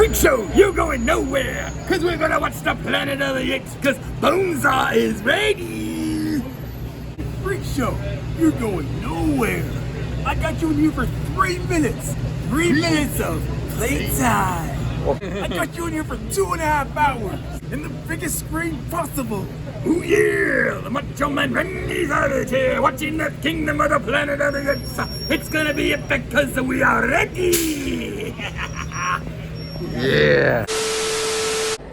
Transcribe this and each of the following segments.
Freak Show, you going nowhere, cause we're gonna watch the Planet of the Apes, cause Bonesaw is ready. Freak Show, you going nowhere. I got you in here for 3 minutes. 3 minutes of playtime. I got you in here for 2.5 hours, in the biggest screen possible. Oh yeah, the Macho Man Randy's out here, watching the Kingdom of the Planet of the Apes. It's gonna be epic, cause we are ready. Yeah.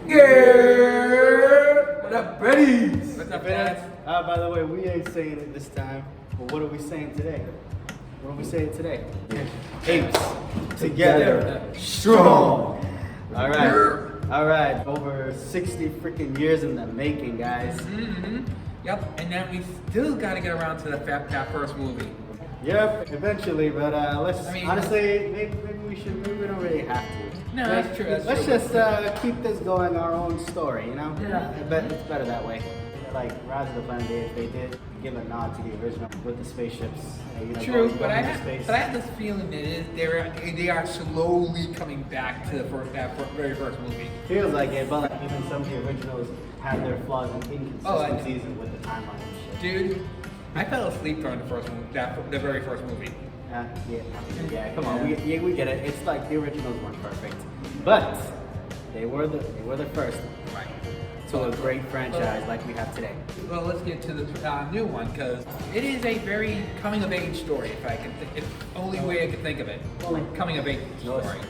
Yeah. What up, buddies? What's up, guys? By the way, we ain't saying it this time, but what are we saying today? What are we saying today? Apes Together Strong. All right. Over 60 freaking years in the making, guys. Yep, and then we still gotta get around to that first movie. Yep, eventually, but honestly, maybe we don't really have to. No, that's true. Let's just keep this going our own story, you know? Yeah. I bet it's better that way. Like Rise of the Planet of the Apes, they did give a nod to the original with the spaceships. True, going but I into space. have this feeling that they are slowly coming back to that very first movie. Feels like it, but like even some of the originals have their flaws and inconsistencies with the timeline and shit. Dude, I fell asleep during the very first movie. Yeah, come on, we get it. It's like the originals weren't perfect, but they were the first. Right. To a great franchise like we have today. Well, let's get to the new one because it is a very coming of age story. If only way I could think of it. Coming of age story.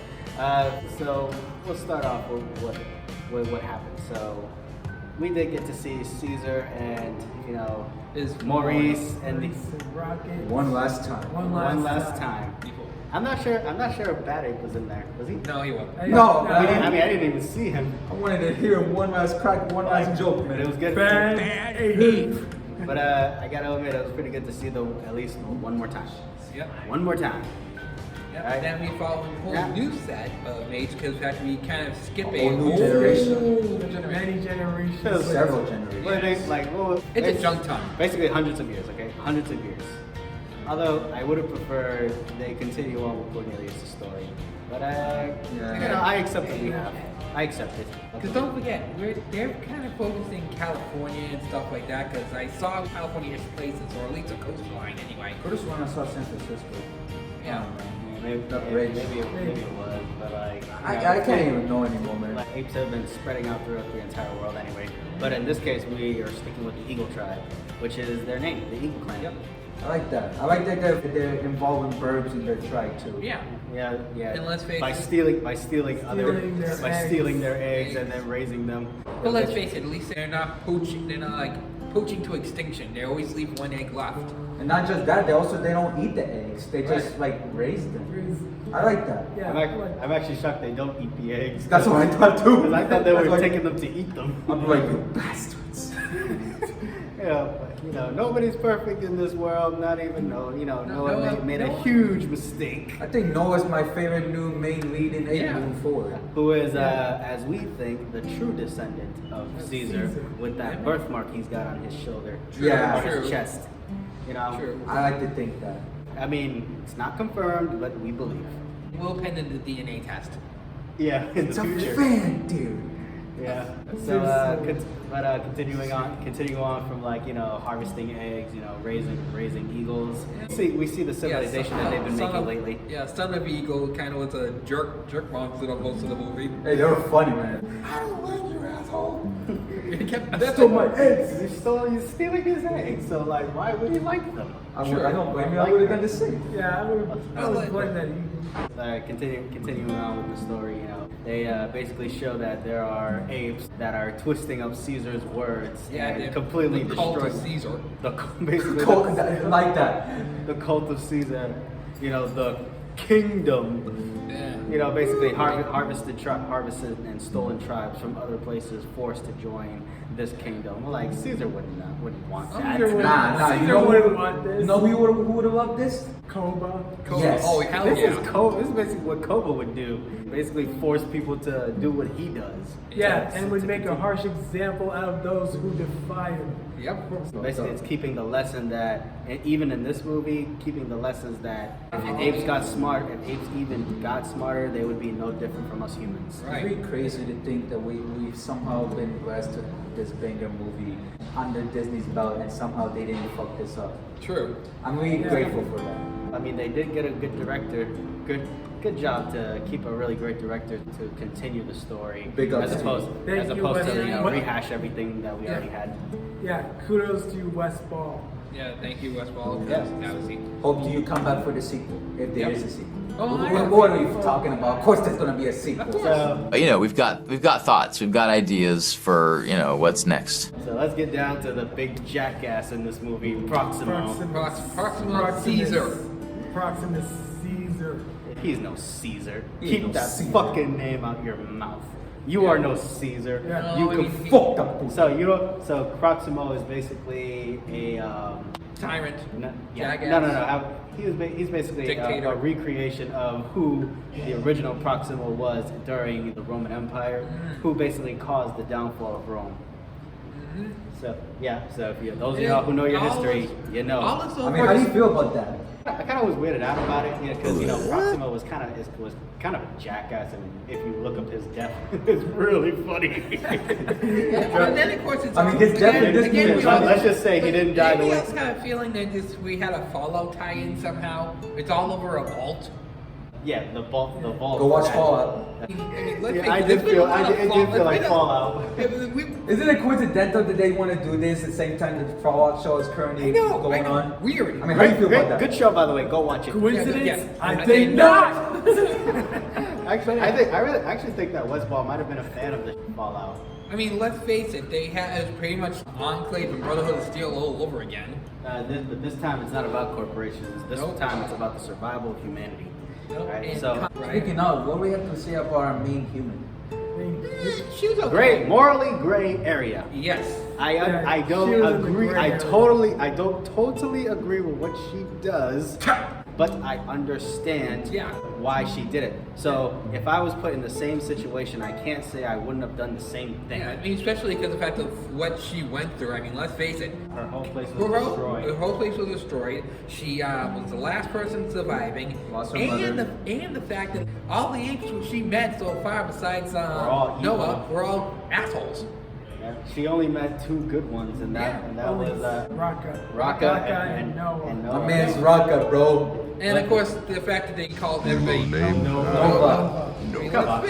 So we'll start off with what happened. So we did get to see Caesar and Maurice and the One last time. one last time. I'm not sure if Bad Ape was in there. Was he? No, he wasn't. No, I didn't even see him. I wanted to hear one last crack, one last joke, man. It was good. Bad Ape. But I gotta admit, it was pretty good to see them at least one more time. Yep. One more time. Yep. Right. Then we follow a whole new set of mates because in fact we kind of skip a whole new whole generation. Many generations. Several generations. Well, It's a junk time. Basically hundreds of years, okay? Hundreds of years. Although I would have preferred they continue on with Cornelius' story. But I accept what we have. I accept it. Because don't forget, they're kind of focusing California and stuff like that because I saw California's places, or at least a coastline anyway. First one I saw San Francisco. Yeah. Maybe it was, but I can't even know anymore, man. Like apes have been spreading out throughout the entire world anyway. But in this case, we are sticking with the Eagle Tribe, which is their name, the Eagle Clan. Yep. I like that. I like that they're involving birds in their tribe too. Yeah. Yeah. And let's face by it- stealing their eggs Eggs. and then raising them. But let's face it, at least they're not poaching. They're not like poaching to extinction. They always leave one egg left. And not just that, they don't eat the eggs. They just like raise them. I like that. Yeah. I'm actually shocked they don't eat the eggs. That's what I thought too. Because I thought they were Like- taking them to eat them. I'm like, you bastards. Yeah, but nobody's perfect in this world. Not even Noah made a Noah- huge mistake. I think Noah's my favorite new main lead in Ape moving forward. Who is, as we think, the true descendant of Caesar, with that birthmark he's got on his shoulder, Yeah. on his True. chest. True. I like to think that. I mean, it's not confirmed, but we believe. We'll pen in the DNA test. Yeah, in It's the a future. fan, dude. Yeah. So, continuing on from harvesting eggs, raising eagles. We see the civilization that they've been making lately. Yeah, Son of Eagle kind of was a jerk monster of most of the movie. Hey, they were funny, man. I don't like you, asshole. He kept That's stole my eggs. You're stealing his eggs. So why would he like them? I don't blame you. I would have done the same. Yeah, I was born that Continuing on with the story, they basically show that there are apes that are twisting up Caesar's words and they're completely the cult destroying of Caesar. Basically, I like that. the cult of Caesar, the kingdom. Yeah. Basically harvested and stolen tribes from other places forced to join this kingdom. Well, like Caesar wouldn't want that. Caesar Nah. Caesar You know wouldn't want this. You know who would have loved this? Koba. Yes. Oh, hell This yeah. is Koba. This is basically what Koba would do. Basically force people to do what he does. Yeah, and would make a harsh example out of those who defy him. Yep. So basically, it's keeping the lesson that, and even in this movie, keeping the lessons that if apes got smart, if apes even got smarter, they would be no different from us humans. Right. It's really crazy to think that we've somehow been blessed to this banger movie under Disney's belt, and somehow they didn't fuck this up. True. I'm really grateful for that. I mean, they did get a good director. Good job to keep a really great director to continue the story, Big ups as to opposed you. Thank to you, Wes. rehash everything that we already had. Yeah, kudos to Wes Ball. Yeah, thank you, Wes Ball. Yeah. That was it. Hope you come back for the sequel, if there Yep. is a sequel. Oh, What are we talking about? Of course there's gonna be a sequel. So, But, you know, we've got thoughts, we've got ideas for, you know, what's next. so let's get down to the big jackass in this movie, Proximo. Proximo Caesar. Proximus Caesar. He's no Caesar. He Keep ain't no that Caesar. fucking name out your mouth. You are no Caesar. Yeah. You No, I can mean, Fuck up. So Proximo is basically a Tyrant. yeah, Jackass. no. He's basically a Dictator. recreation of who the original Proximo was during the Roman Empire, who basically caused the downfall of Rome. So yeah, so if you, those of y'all who know your All history, this- you know. All this I mean, how do you feel about that? I kind of was weirded out about it, because Proximo was kind of a jackass, and if you look up his death, it's really funny. And then of course it's. I mean, his death in this movie we is all- Let's just say he didn't die the Anybody way. else have a feeling that we had a Fallout tie-in somehow? It's all over a vault. Yeah, the vault. Go watch Fallout. I mean, let's Yeah, face I it, did there's been feel a lot of it did feel like Fallout. Fallout. Isn't it coincidental that they want to do this at the same time that the Fallout show is currently going on? Weird. I mean, how do you feel about that? Good show, by the way. Go watch it. Coincidence? Yeah, I I think think not. Actually, I really actually think that Wes Ball might have been a fan of the Fallout. I mean, let's face it, they had pretty much Enclave and Brotherhood of Steel all over again. But this time it's not about corporations. This Nope. time it's about the survival of humanity. Nope. Right? And So Speaking of, what do we have to say about our main human? She was okay. great, morally gray area. Yes. I she don't was in the agree. gray I area. don't totally agree with what she does, but I understand Yeah. why she did it. So if I was put in the same situation, I can't say I wouldn't have done the same thing. Yeah, I mean, especially because of the fact of what she went through. I mean, let's face it. Her whole place was Her destroyed. whole place was destroyed. She was the last person surviving, Lost her and mother. the fact that all the apes who she met so far, besides all evil. Noah, were all assholes. Yeah, she only met two good ones, and that was Raka and Noah. My man's Raka, bro. And of course, the fact that they called everybody Nova.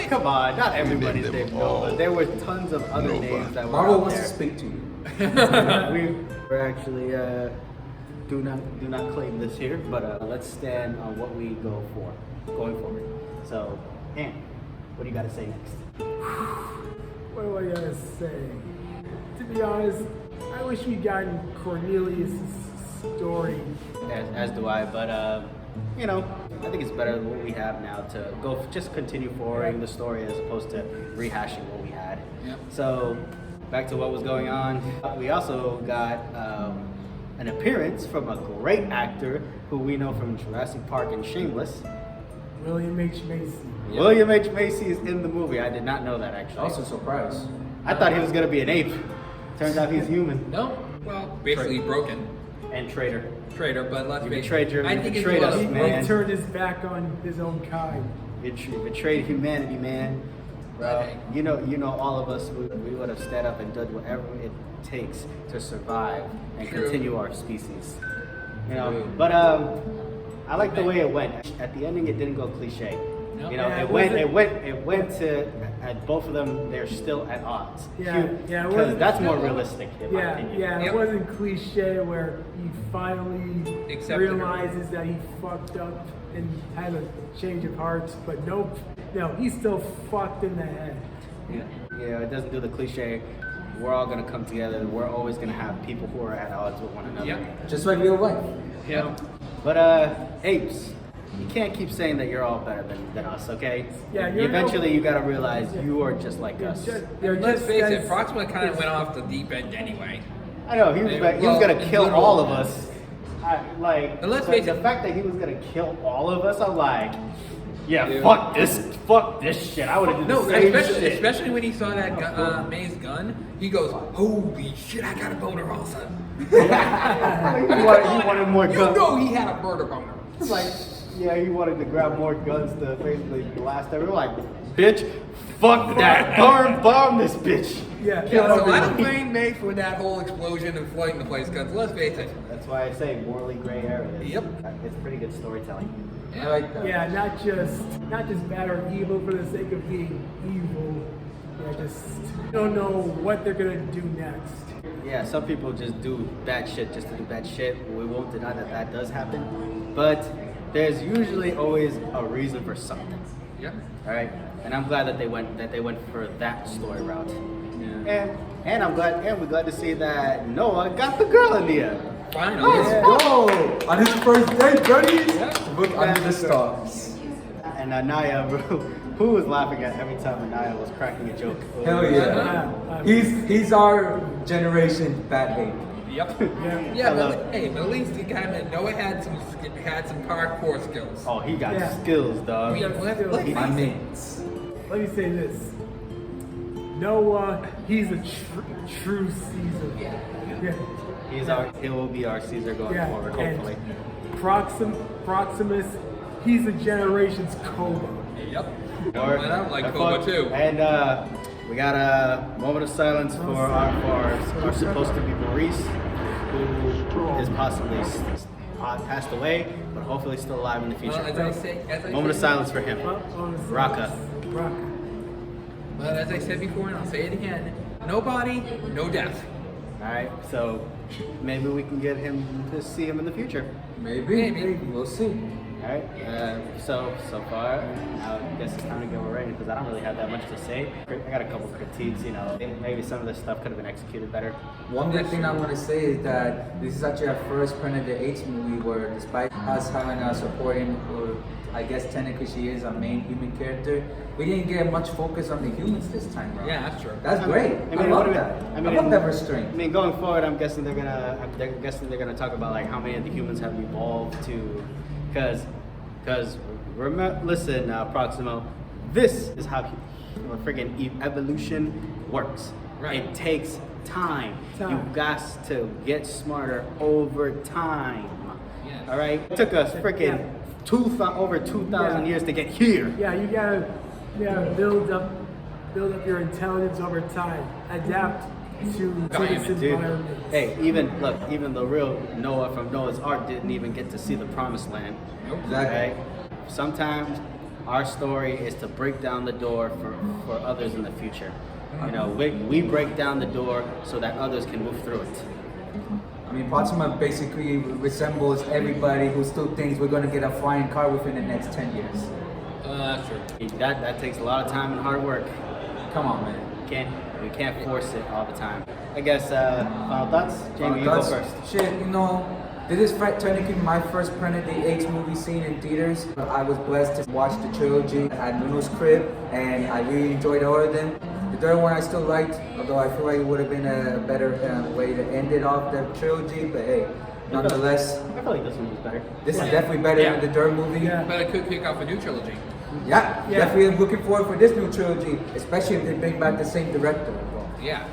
Come on, not everybody's named Nova. There were tons of other names that were Marvel out wants to there. speak to you. We're actually do not claim this here, but let's stand on what we go for going forward. So, Ann, what do you got to say next? What do I gotta say? To be honest, I wish we gotten Cornelius' story. As do I, but you know, I think it's better than what we have now to just continue forwarding the story as opposed to rehashing what we had. Yep. So, back to what was going on. We also got an appearance from a great actor who we know from Jurassic Park and Shameless. William H. Macy. William H. Macy is in the movie. I did not know that actually. Also surprised. I thought he was gonna be an ape. Turns out he's human No, well, basically broken and traitor. traitor. But let's You face betrayed it, your- I you think it's betrayed one us, of- He man. turned his back on his own kind. You betrayed humanity, man. Right. You know, all of us, we would have stood up and done whatever it takes to survive and True. continue our species. You know, True. but I like the way it went. At the ending, it didn't go cliche. No. You know, Yeah, it went to at both of them. They're still at odds. Yeah, it because wasn't- that's more realistic in my opinion. Yeah, Yep. it wasn't cliche where he finally Accepted her. realizes that he fucked up and had a change of heart, but nope, no, he's still fucked in the head. Yeah, it doesn't do the cliche. We're all gonna come together. We're always gonna have people who are at odds with one another. Yep. Just like real life. Yeah. But apes, you can't keep saying that you're all better than us, okay? Yeah, you're Eventually you gotta realize you are just like You're us. you're And let's just face as- it, Proxima kind of went off the deep end anyway. I know he was Well, gonna kill literal- all of us. And let's the face it- fact that he was gonna kill all of us, I'm like, yeah, fuck this shit. I would have done No, the same especially, shit. especially when he saw that May's gun, he goes, "Holy shit, I got a boner all of a sudden." he wanted more You guns. know he had a murder boner. It's like, Yeah, he wanted to grab more guns to basically blast everyone. Like, bitch, fuck that. Bomb this bitch. Yeah. yeah, so I everybody. don't blame May for that whole explosion and flooding the place. Because let's face it, That's why I say morally gray areas. Yep. It's pretty good storytelling. I like that. Yeah, not just bad or evil for the sake of being evil. Yeah, just you don't know what they're gonna do next. Yeah, some people just do bad shit just to do bad shit. We won't deny that that does happen, but there's usually always a reason for something. yeah. All right, and I'm glad that they went for that story route. Yeah. And we're glad to see that Noah got the girl in the end. Finally. Go on his first date, buddies. Yeah. Look under the stars. And Anaya, bro, who was laughing at every time Anaya was cracking a joke? Hell yeah. He's our generation bad ape. Yep. Yeah. Yeah, I love but hey, but at least he kind of Noah had some parkour skills. Oh, he got Yeah. skills, I dog. mean, let My mates. Let me say this. Noah, he's a true Caesar. Yeah. He will be our Caesar going Yeah. forward, And hopefully. Proximus, he's a generation's Koba. Yep. Or- And I like and Koba fuck- too. And we got a moment of silence for our supposed to be Maurice, who is possibly passed away, but hopefully still alive in the future. Well, as I Moment of said- silence for him. Raka. But as I said before, and I'll say it again, no body, no death. All right, so maybe we can get him to see him in the future. Maybe. We'll see. All right. So far, I guess it's time to get ready because I don't really have that much to say. I got a couple critiques. You know, maybe some of this stuff could have been executed better. One good thing I want to say is that this is actually our first Planet of the Apes movie where, despite us having a supporting, or I guess technically she is a main human character, we didn't get much focus on the humans this time around. Yeah, that's true. That's great. I love that. I love that restraint. I mean, going forward, I'm guessing they're gonna talk about like how many of the humans have evolved to, because remember, listen, Proximo, this is how friggin' evolution works. Right. It takes time. You got to get smarter over time. Yes. All right. It took us friggin' over 2,000 years to get here. Yeah, you gotta build up your intelligence over time, adapt to this Dude, environment. hey, even the real Noah from Noah's Ark didn't even get to see the promised land. Nope. Exactly. Okay? Sometimes our story is to break down the door for others in the future. You know, we break down the door so that others can move through it. I mean, Proxima basically resembles everybody who still thinks we're going to get a flying car within the next 10 years. That's true. That takes a lot of time and hard work. Come on, man. We can't force it all the time. I guess final thoughts? Jamie, you go That's- first. Shit, you know, this is technically my first Planet of the Apes movie seen in theaters. I was blessed to watch the trilogy at Nuno's crib, and I really enjoyed all of them. The third one I still liked, although I feel like it would have been a better way to end it off the trilogy, but hey, nonetheless, I feel like this one was better. this is definitely better than the third movie. Yeah. But it could kick off a new trilogy. Yeah, definitely I'm looking forward for this new trilogy, especially if they bring back the same director. Yeah.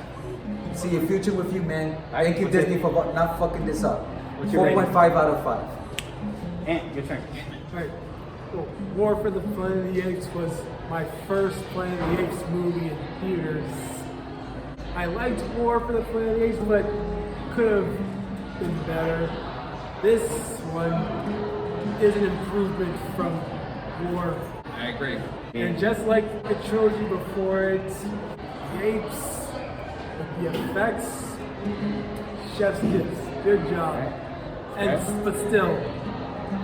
See your future with you, man. Thank you, What's Disney, for not fucking this up. What's your 4.5 out of 5. And your turn. Alright. Well, War for the Planet of the Apes was my first Planet of the Apes movie in theaters. I liked War for the Planet of the Apes, but could have been better. This one is an improvement from War. I agree. And just like the trilogy before it, the apes, the effects, chef's kiss, good job. And but still,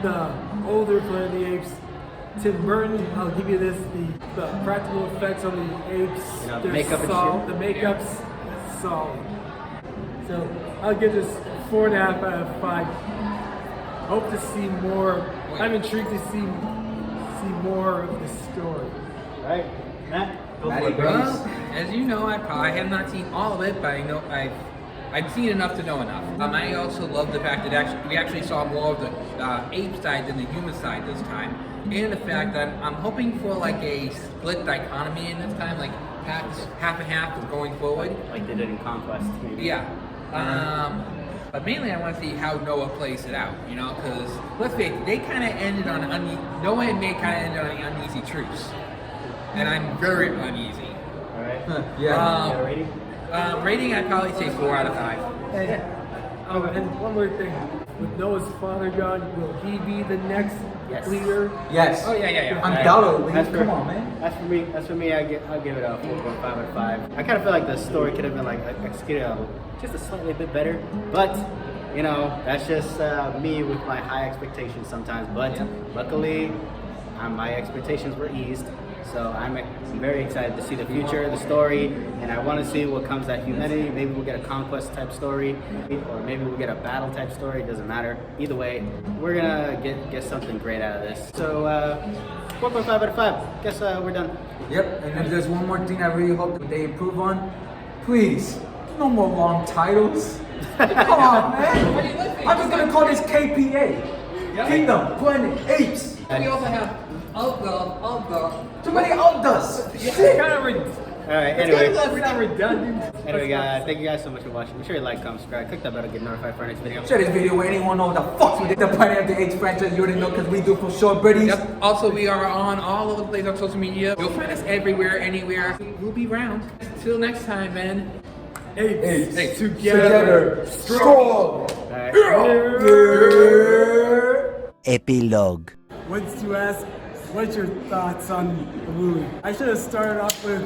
the older Planet of the Apes, Tim Burton, I'll give you this: the practical effects on the apes, You know, they're makeup and solid. shit. The makeup's solid. So I'll give this 4.5 out of 5. Hope to see more. I'm intrigued to see more of the story. Right? Matt? Go for Matty it. Burns. Well, as you know, I have not seen all of it, but I know I've seen enough to know enough. I also love the fact that we actually saw more of the ape side than the human side this time, and the fact that I'm hoping for like a split dichotomy in this time, like half and half going forward. Like they did in Conquest. Maybe. Yeah. But mainly I want to see how Noah plays it out, you know, because let's face it, they kind of ended on Noah and May kind of ended on an uneasy truce, and I'm very uneasy. All right. Yeah. Rating? Rating, I'd probably say 4 out of 5. And one more thing. With Noah's father gone, will he be the next leader? Yes. Oh yeah. Undoubtedly. That's for- Come on, man. That's for me. I'll give it a 4.5 out of 5. I kind of feel like the story could have been like executed just a slightly bit better, but you know that's just me with my high expectations sometimes. But luckily, my expectations were eased. So I'm very excited to see the future, the story, and I want to see what comes at humanity. Maybe we'll get a conquest type story, or maybe we'll get a battle type story. It doesn't matter. Either way, we're gonna get something great out of this. So 4.5 out of 5. Guess we're done. Yep, and if there's one more thing I really hope that they improve on, please, no more long titles. Come on, man. I'm just gonna call this KPA. Kingdom, Planet, Apes. We also have Ulga. Too many Uldas. All right. Anyway. redundant. Anyway, guys, thank you guys so much for watching. Make sure you like, comment, subscribe, click that bell to get notified for our next video. Share this video with anyone know what the fuck with the Planet of the Apes franchise. You already know because we do for sure, British. Yep. Also, we are on all over the place on social media. You'll find us everywhere, anywhere. We'll be around. Till next time, man. Apes Together Strong. All right. Epilogue. Once you ask, what's your thoughts on the movie? I should have started off with,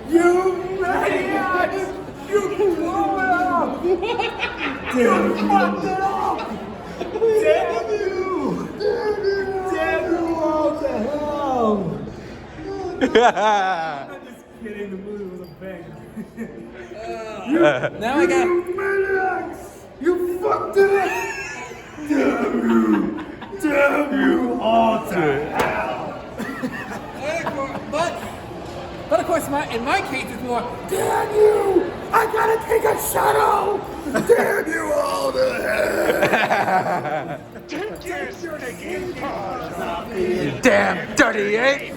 you maniacs! You blew it up! You fucked it up! Damn you! Damn you all to hell! I'm just kidding, the movie was a banger. Now I got. You maniacs! You fucked it up! Damn you! Damn you all to hell! But of course, in my case, it's more. Damn you! I gotta take a shadow! Damn you all to hell! Damn dirty ape!